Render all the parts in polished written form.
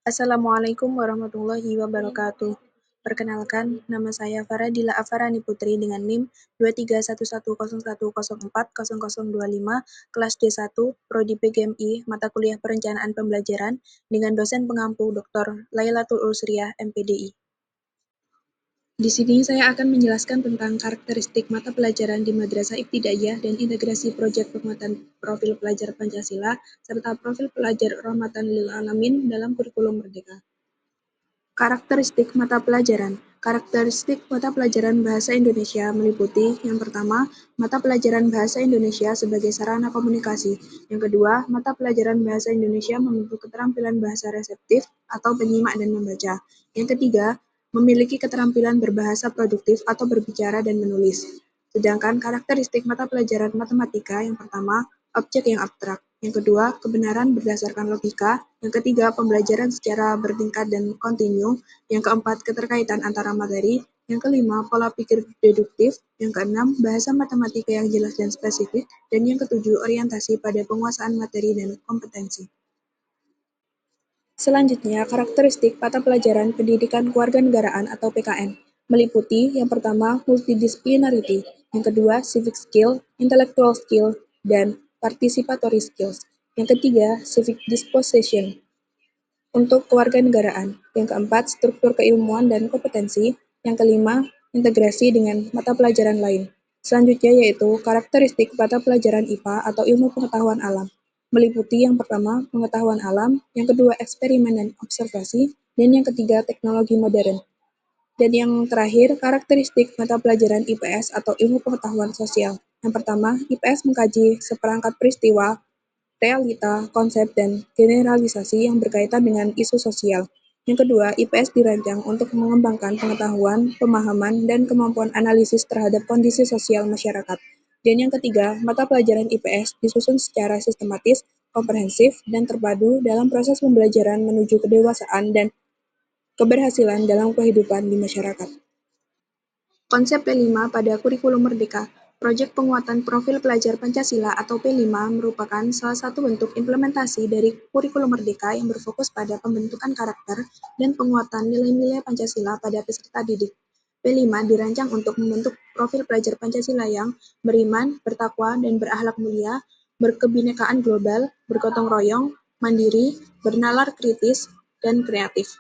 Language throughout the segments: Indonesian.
Assalamualaikum warahmatullahi wabarakatuh. Perkenalkan, nama saya Faradila Afarani Putri dengan NIM 231101040025, kelas D1, Prodi PGMI, mata kuliah Perencanaan Pembelajaran, dengan dosen pengampu Dr. Lailatul Ulsriyah, MPDI. Di sini saya akan menjelaskan tentang karakteristik mata pelajaran di Madrasah Ibtidaiyah dan integrasi proyek penguatan profil pelajar Pancasila, serta profil pelajar Rahmatan lil Alamin dalam kurikulum Merdeka. Karakteristik mata pelajaran. Karakteristik mata pelajaran Bahasa Indonesia meliputi yang pertama, mata pelajaran Bahasa Indonesia sebagai sarana komunikasi. Yang kedua, mata pelajaran Bahasa Indonesia membentuk keterampilan bahasa reseptif atau penyimak dan membaca. Yang ketiga, memiliki keterampilan berbahasa produktif atau berbicara dan menulis. Sedangkan karakteristik mata pelajaran matematika yang pertama, objek yang abstrak. Yang kedua, kebenaran berdasarkan logika. Yang ketiga, pembelajaran secara bertingkat dan kontinu. Yang keempat, keterkaitan antara materi. Yang kelima, pola pikir deduktif. Yang keenam, bahasa matematika yang jelas dan spesifik. Dan yang ketujuh, orientasi pada penguasaan materi dan kompetensi. Selanjutnya, karakteristik mata pelajaran Pendidikan Kewarganegaraan atau PKN meliputi yang pertama, multidisciplinarity, yang kedua, civic skill, intellectual skill, dan participatory skills. Yang ketiga, civic disposition untuk kewarganegaraan. Yang keempat, struktur keilmuan dan kompetensi. Yang kelima, integrasi dengan mata pelajaran lain. Selanjutnya yaitu karakteristik mata pelajaran IPA atau ilmu pengetahuan alam. Meliputi yang pertama, pengetahuan alam, yang kedua, eksperimen dan observasi, dan yang ketiga, teknologi modern. Dan yang terakhir, karakteristik mata pelajaran IPS atau ilmu pengetahuan sosial. Yang pertama, IPS mengkaji seperangkat peristiwa, realita, konsep, dan generalisasi yang berkaitan dengan isu sosial. Yang kedua, IPS dirancang untuk mengembangkan pengetahuan, pemahaman, dan kemampuan analisis terhadap kondisi sosial masyarakat. Dan yang ketiga, mata pelajaran IPS disusun secara sistematis, komprehensif, dan terpadu dalam proses pembelajaran menuju kedewasaan dan keberhasilan dalam kehidupan di masyarakat. Konsep P5 pada kurikulum Merdeka. Proyek penguatan profil pelajar Pancasila atau P5 merupakan salah satu bentuk implementasi dari kurikulum Merdeka yang berfokus pada pembentukan karakter dan penguatan nilai-nilai Pancasila pada peserta didik. P5 dirancang untuk membentuk profil pelajar Pancasila yang beriman, bertakwa, dan berakhlak mulia, berkebinekaan global, bergotong royong, mandiri, bernalar kritis, dan kreatif.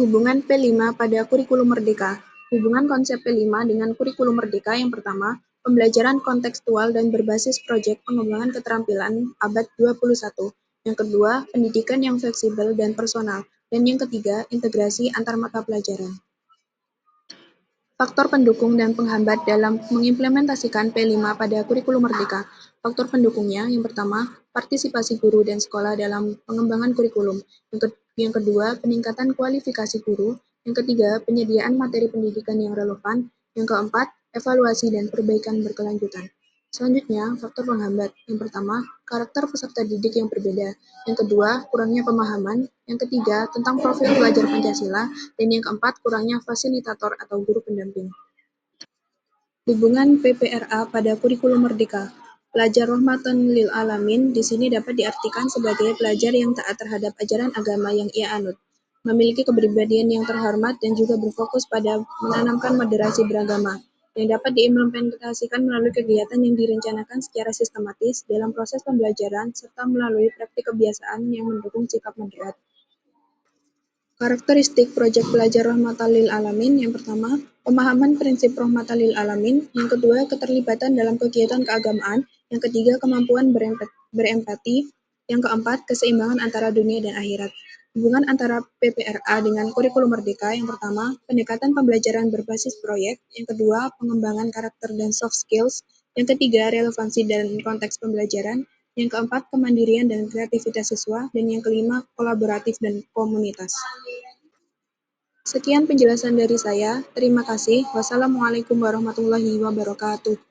Hubungan P5 pada kurikulum Merdeka. Hubungan konsep P5 dengan kurikulum Merdeka yang pertama, pembelajaran kontekstual dan berbasis proyek pengembangan keterampilan abad 21. Yang kedua, pendidikan yang fleksibel dan personal. Dan yang ketiga, integrasi antar mata pelajaran. Faktor pendukung dan penghambat dalam mengimplementasikan P5 pada kurikulum Merdeka. Faktor pendukungnya yang pertama, partisipasi guru dan sekolah dalam pengembangan kurikulum. Yang kedua, peningkatan kualifikasi guru. Yang ketiga, penyediaan materi pendidikan yang relevan. Yang keempat, evaluasi dan perbaikan berkelanjutan. Selanjutnya, faktor penghambat. Yang pertama, karakter peserta didik yang berbeda. Yang kedua, kurangnya pemahaman. Yang ketiga, tentang profil pelajar Pancasila. Dan yang keempat, kurangnya fasilitator atau guru pendamping. Hubungan PPRA pada kurikulum Merdeka. Pelajar Rahmatan lil Alamin di sini dapat diartikan sebagai pelajar yang taat terhadap ajaran agama yang ia anut, memiliki kepribadian yang terhormat dan juga berfokus pada menanamkan moderasi beragama, yang dapat diimplementasikan melalui kegiatan yang direncanakan secara sistematis dalam proses pembelajaran serta melalui praktik kebiasaan yang mendukung sikap moderat. Karakteristik proyek belajar Rahmatan lil Alamin yang pertama, pemahaman prinsip Rahmatan lil Alamin, yang kedua, keterlibatan dalam kegiatan keagamaan, yang ketiga, kemampuan berempati, yang keempat, keseimbangan antara dunia dan akhirat. Hubungan antara PPRA dengan kurikulum Merdeka yang pertama, pendekatan pembelajaran berbasis proyek, yang kedua, pengembangan karakter dan soft skills, yang ketiga, relevansi dan konteks pembelajaran, yang keempat, kemandirian dan kreativitas siswa, dan yang kelima, kolaboratif dan komunitas. Sekian penjelasan dari saya. Terima kasih. Wassalamualaikum warahmatullahi wabarakatuh.